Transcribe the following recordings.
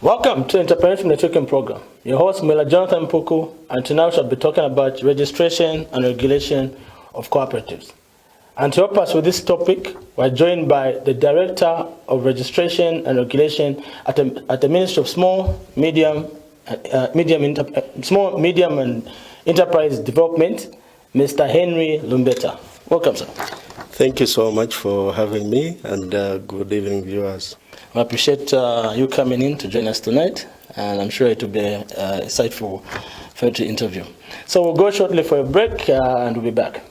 Welcome to Entrepreneurship Networking Program. Your host, Mela Jonathan Puku, and tonight we shall be talking about registration and regulation of cooperatives. And to help us with this topic, we're joined by the Director of Registration and Regulation at the Ministry of Small, Medium, and Enterprise Development, Mr. Henry Lumbeta. Welcome, sir. Thank you so much for having me, and good evening, viewers. I appreciate you coming in to join us tonight, and I'm sure it will be insightful for you to interview. So we'll go shortly for a break, and we'll be back.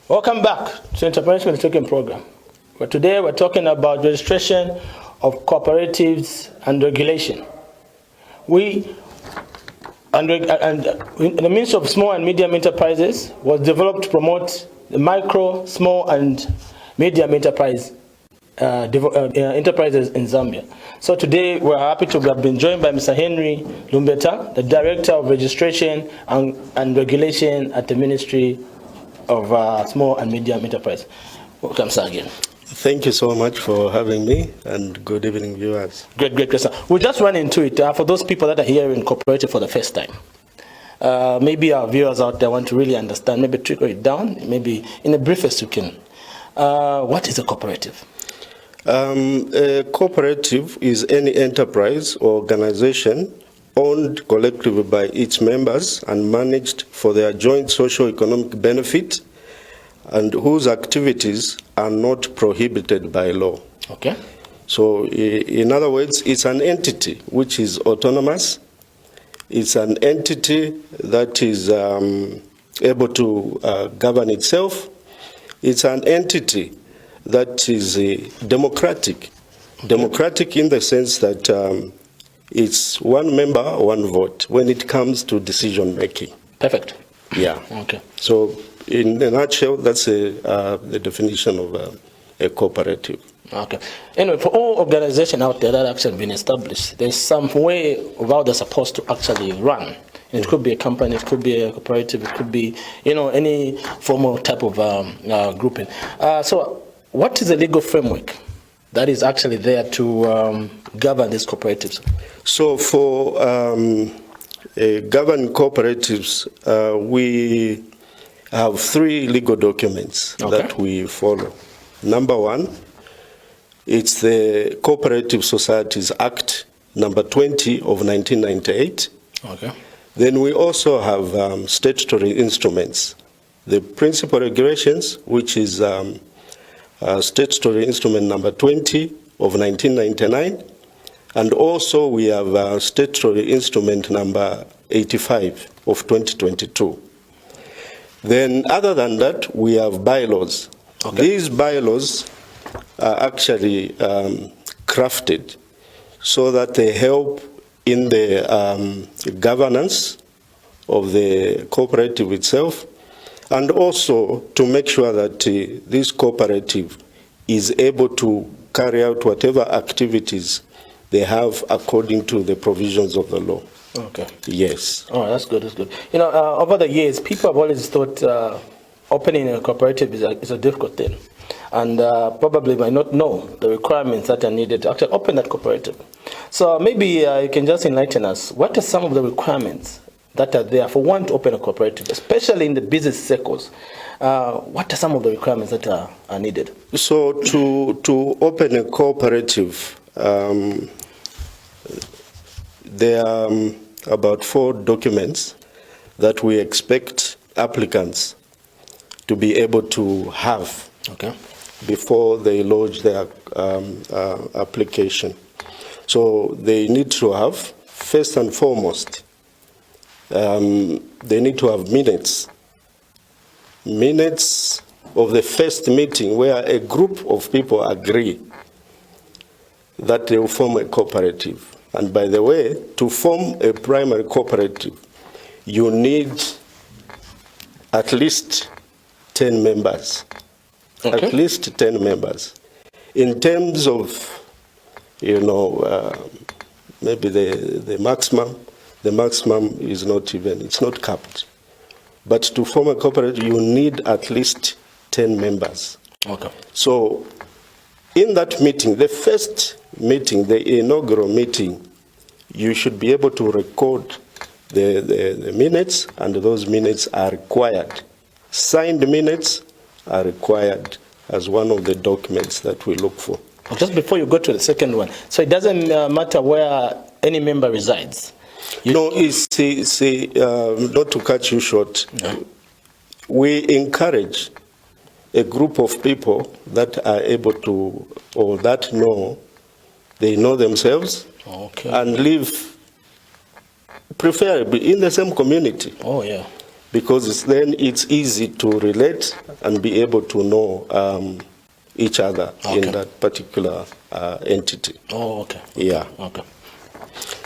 Welcome back to Entrepreneurship Networking Program. But today we're talking about registration of cooperatives and regulation. We, and the Ministry of Small and Medium Enterprises was developed to promote the micro, small, and medium enterprises in Zambia. So today we're happy to have been joined by Mr. Henry Lumbeta, the Director of Registration and Regulation at the Ministry of Small and Medium Enterprise. Welcome, sir, again. Thank you so much for having me, and good evening, viewers. Great, sir. We'll just run into it. For those people that are hearing cooperative for the first time, maybe our viewers out there want to really understand, maybe trickle it down, maybe in the briefest you can. What is a cooperative? A cooperative is any enterprise or organization owned collectively by its members and managed for their joint socio-economic benefit, and whose activities are not prohibited by law. Okay. So, in other words, it's an entity which is autonomous. It's an entity that is able to govern itself. It's an entity that is democratic. Okay. Democratic in the sense that it's one member, one vote when it comes to decision making. Perfect. Yeah. Okay. So, in a nutshell, that's the definition of a cooperative. Okay. Anyway, for all organizations out there that have actually been established, there's some way of how they're supposed to actually run. It could be a company, it could be a cooperative, it could be, any formal type of grouping. So, what is the legal framework that is actually there to govern these cooperatives? So for governing cooperatives, we have three legal documents that we follow. Number one, it's the Cooperative Societies Act number 20 of 1998. Okay. Then we also have statutory instruments. The principal regulations, which is statutory instrument number 20 of 1999, and also we have statutory instrument number 85 of 2022. Then other than that, we have bylaws. Okay. These bylaws are actually crafted so that they help in the governance of the cooperative itself, and also to make sure that this cooperative is able to carry out whatever activities they have according to the provisions of the law. Okay. Yes. Oh, that's good. That's good. Over the years, people have always thought opening a cooperative is a difficult thing, and probably might not know the requirements that are needed to actually open that cooperative. So maybe you can just enlighten us. What are some of the requirements that are there for one to open a cooperative, especially in the business circles? What are some of the requirements that are needed? So to open a cooperative, there are about 4 documents that we expect applicants to be able to have before they lodge their application. So they need to have, first and foremost, they need to have minutes of the first meeting where a group of people agree that they will form a cooperative. And by the way, to form a primary cooperative, you need at least 10 members. Okay. At least 10 members. In terms of, maybe the maximum is not even, it's not capped. But to form a cooperative, you need at least 10 members. Okay. So in that meeting, the first meeting, the inaugural meeting, you should be able to record the minutes, and those minutes are required. Signed minutes are required as one of the documents that we look for. Just before you go to the second one, so it doesn't matter where any member resides? No, not to cut you short, we encourage a group of people that are able to, or that they know themselves, okay, and live preferably in the same community. Oh, yeah. Because then it's easy to relate and be able to know each other in that particular entity. Oh, okay. Yeah. Okay.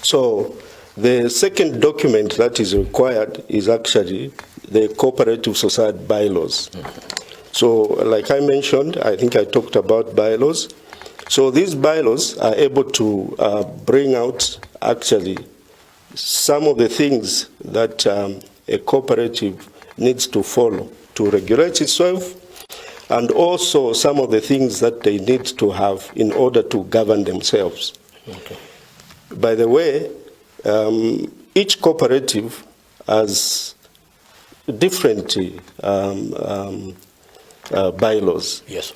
So the second document that is required is actually the cooperative society bylaws. So like I mentioned, I think I talked about bylaws. So these bylaws are able to bring out actually some of the things that a cooperative needs to follow to regulate itself, and also some of the things that they need to have in order to govern themselves. Okay. By the way, each cooperative has different bylaws. Yes.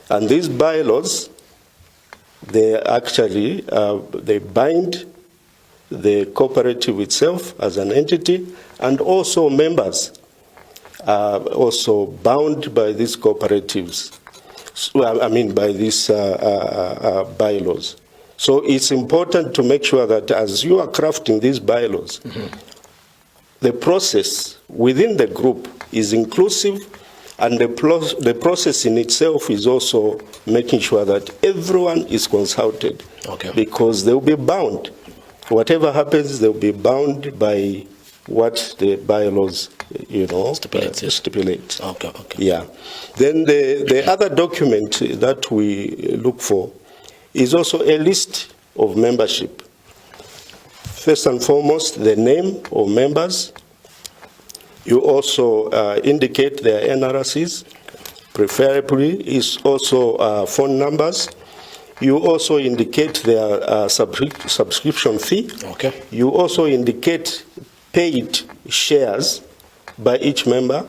And these bylaws, they actually they bind the cooperative itself as an entity, and also members are also bound by these cooperatives. I mean, by these bylaws. So it's important to make sure that as you are crafting these bylaws, the process within the group is inclusive, and the process in itself is also making sure that everyone is consulted. Okay. Because they will be bound. Whatever happens, they will be bound by what the bylaws, stipulate. Okay. Okay. Yeah. Then the other document that we look for is also a list of membership. First and foremost, the name of members. You also indicate their NRCs, preferably is also phone numbers. You also indicate their subscription fee. Okay. You also indicate paid shares by each member.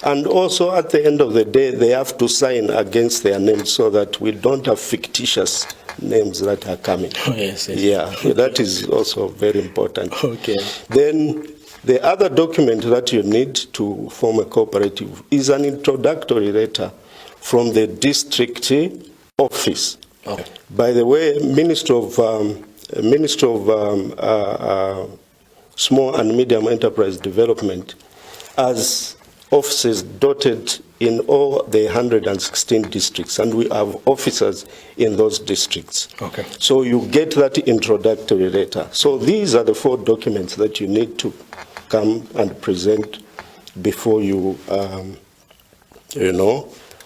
And also at the end of the day, they have to sign against their names so that we don't have fictitious names that are coming. Oh, yes. Yeah, that is also very important. Okay. Then the other document that you need to form a cooperative is an introductory letter from the district office. Okay. By the way, Ministry of Small and Medium Enterprise Development has offices dotted in all the 116 districts, and we have officers in those districts. Okay. So you get that introductory letter. So these are the 4 documents that you need to come and present before you,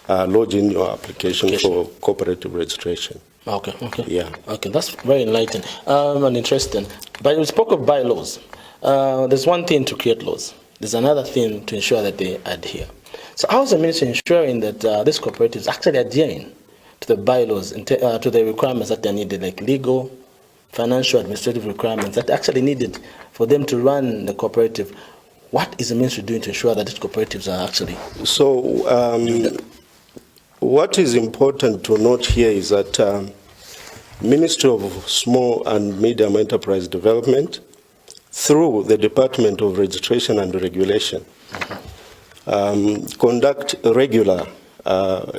lodge in your application for cooperative registration. Okay. Yeah. Okay, that's very enlightening and interesting. But we spoke of bylaws. There's one thing to create laws. There's another thing to ensure that they adhere. So how is the ministry ensuring that these cooperatives actually adhering to the bylaws, to the requirements that are needed, like legal, financial, administrative requirements that are actually needed for them to run the cooperative? What is the ministry doing to ensure that these cooperatives are actually? So what is important to note here is that Ministry of Small and Medium Enterprise Development, through the Department of Registration and Regulation, conduct regular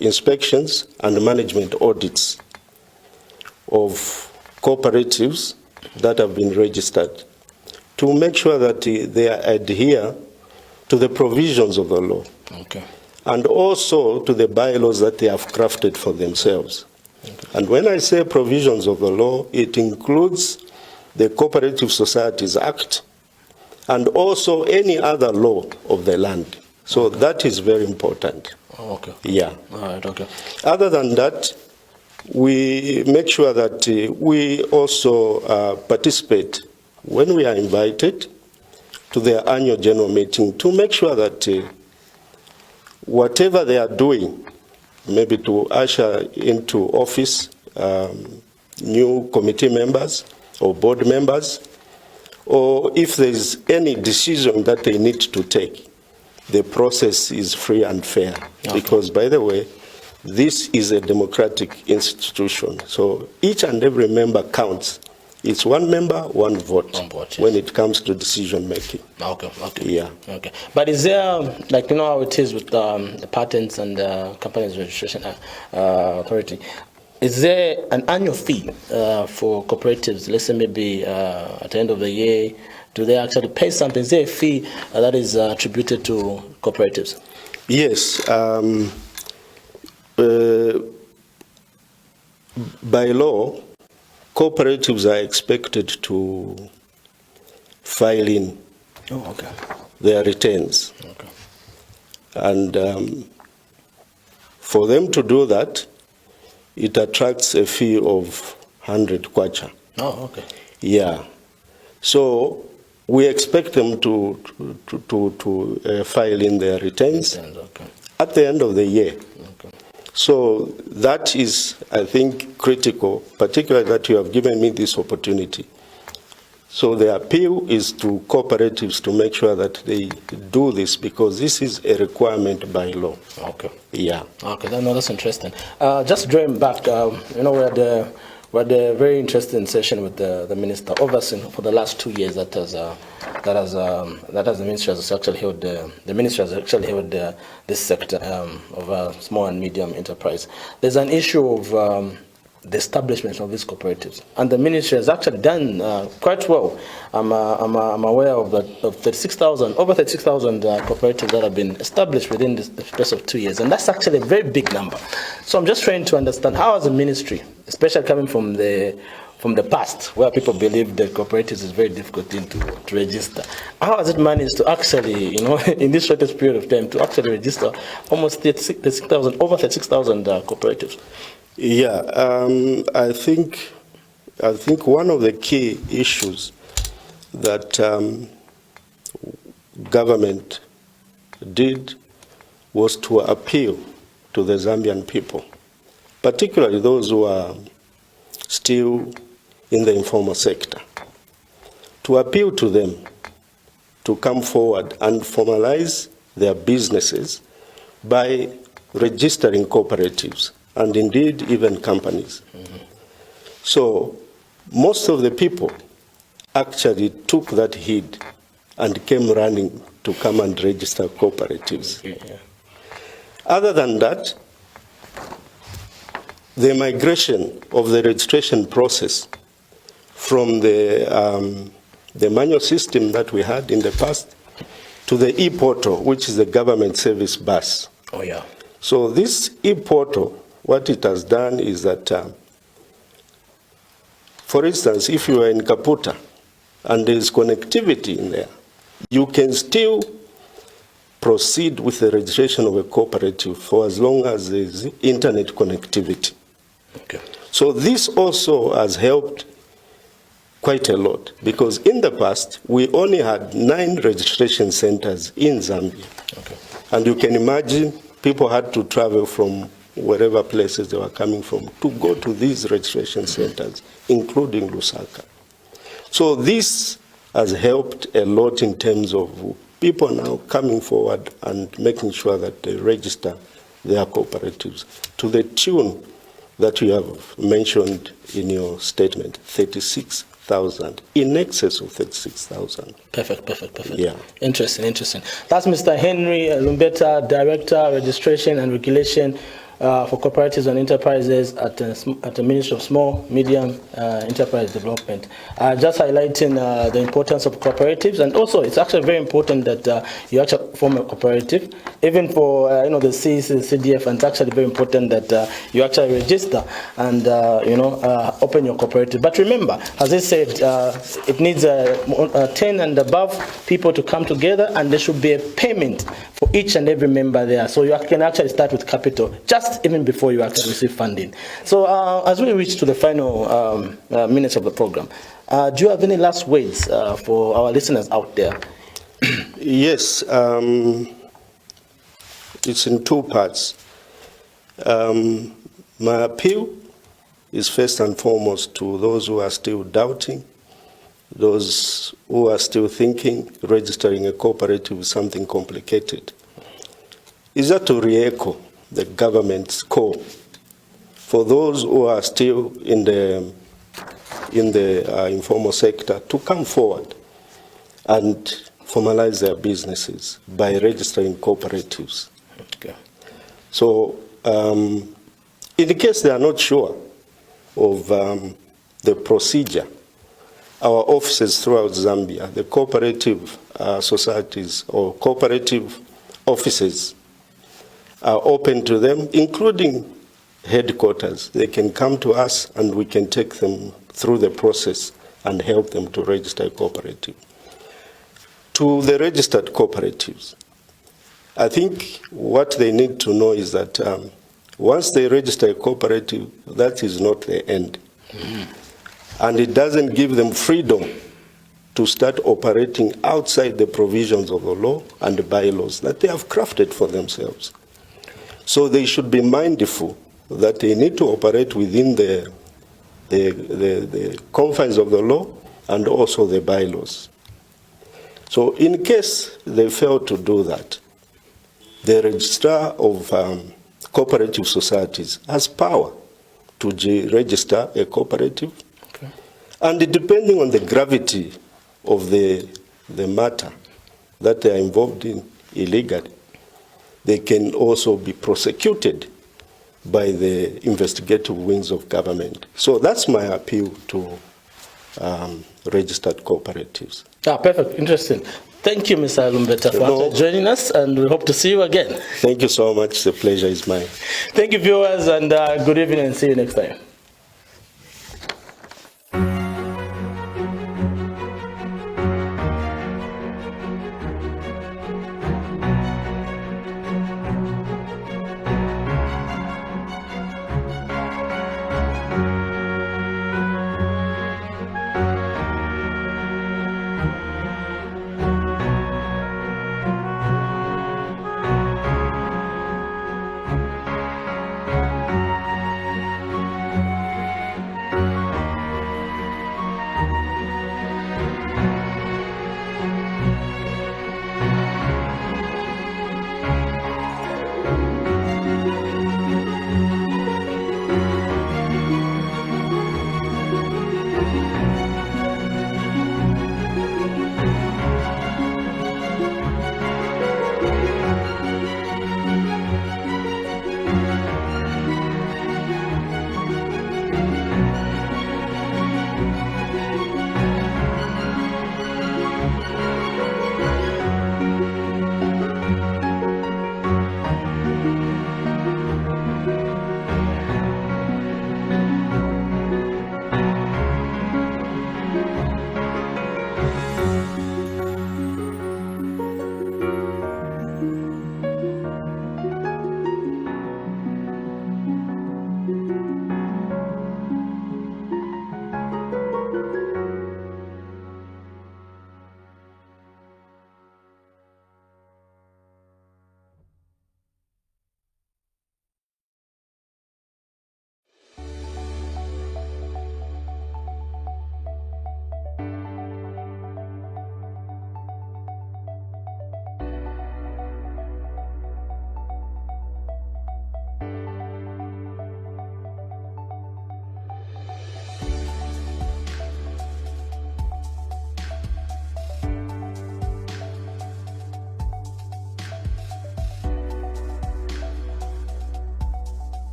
inspections and management audits of cooperatives that have been registered to make sure that they adhere to the provisions of the law. Okay. And also to the bylaws that they have crafted for themselves. And when I say provisions of the law, it includes the Cooperative Societies Act and also any other law of the land. So that is very important. Oh, okay. Yeah. All right, okay. Other than that, we make sure that we also participate when we are invited to their annual general meeting to make sure that whatever they are doing, maybe to usher into office new committee members or board members, or if there is any decision that they need to take, the process is free and fair. Okay. Because, by the way, this is a democratic institution. So each and every member counts. It's one member, one vote, yes, when it comes to decision making. Okay, okay. Yeah. Okay. But is there, like, you know how it is with the patents and companies registration authority, is there an annual fee for cooperatives? Let's say maybe at the end of the year, do they actually pay something? Is there a fee that is attributed to cooperatives? Yes. By law, cooperatives are expected to file in their returns. Okay. And for them to do that, it attracts a fee of 100 kwacha. Oh, okay. Yeah. So we expect them to file in their returns at the end of the year. Okay. So that is, I think, critical, particularly that you have given me this opportunity. So the appeal is to cooperatives to make sure that they do this, because this is a requirement by law. Okay. Yeah. Okay, that's interesting. Just drawing back, we had a very interesting session with the minister overseeing for the last 2 years. That the ministry has actually held this sector of small and medium enterprise. There's an issue of the establishment of these cooperatives, and the ministry has actually done quite well. I'm aware of over 36,000 cooperatives that have been established within the space of 2 years, and that's actually a very big number. So I'm just trying to understand how, as a ministry, especially coming from the past, where people believe that cooperatives is very difficult thing to register, how has it managed to actually, in this shortest period of time, to actually register almost over 36,000 cooperatives? Yeah, I think one of the key issues that government did was to appeal to the Zambian people, particularly those who are still in the informal sector, to appeal to them to come forward and formalize their businesses by registering cooperatives, and indeed even companies. Mm-hmm. So most of the people actually took that heed and came running to come and register cooperatives. Okay, yeah. Other than that, the migration of the registration process from the manual system that we had in the past to the e-portal, which is the government service bus. Oh, yeah. So this e-portal, what it has done is that, for instance, if you are in Kaputa and there is connectivity in there, you can still proceed with the registration of a cooperative for as long as there is internet connectivity. Okay. So this also has helped quite a lot, because in the past we only had 9 registration centers in Zambia. Okay. And you can imagine people had to travel from wherever places they were coming from to go to these registration centers, including Lusaka. So this has helped a lot in terms of people now coming forward and making sure that they register their cooperatives to the tune that you have mentioned in your statement, 36,000, in excess of 36,000. Perfect. Yeah. Interesting. That's Mr. Henry Lumbeta, Director, Registration and Regulation for Cooperatives and Enterprises at the Ministry of Small, Medium Enterprise Development. Just highlighting the importance of cooperatives, and also it's actually very important that you actually form a cooperative. Even for the CEC, CDF, and it's actually very important that you actually register and open your cooperative. But remember, as I said, it needs 10 and above people to come together, and there should be a payment for each and every member there. So you can actually start with capital just even before you actually receive funding. So as we reach to the final minutes of the program, do you have any last words for our listeners out there? Yes, it's in two parts. My appeal is first and foremost to those who are still doubting, those who are still thinking registering a cooperative is something complicated. Is that to re-echo the government's call for those who are still in the informal sector to come forward and formalize their businesses by registering cooperatives. Okay. So, in the case they are not sure of the procedure, our offices throughout Zambia, the cooperative societies or cooperative offices are open to them, including headquarters. They can come to us and we can take them through the process and help them to register a cooperative. To the registered cooperatives, I think what they need to know is that once they register a cooperative, that is not the end. And it doesn't give them freedom to start operating outside the provisions of the law and the bylaws that they have crafted for themselves. So they should be mindful that they need to operate within the confines of the law and also the bylaws. So in case they fail to do that, the registrar of cooperative societies has power to register a cooperative. Okay. And depending on the gravity of the matter that they are involved in illegally, they can also be prosecuted by the investigative wings of government. So that's my appeal to registered cooperatives. Perfect. Interesting. Thank you, Mr. Alumbeta, for joining us, and we hope to see you again. Thank you so much. The pleasure is mine. Thank you, viewers, and good evening, and see you next time.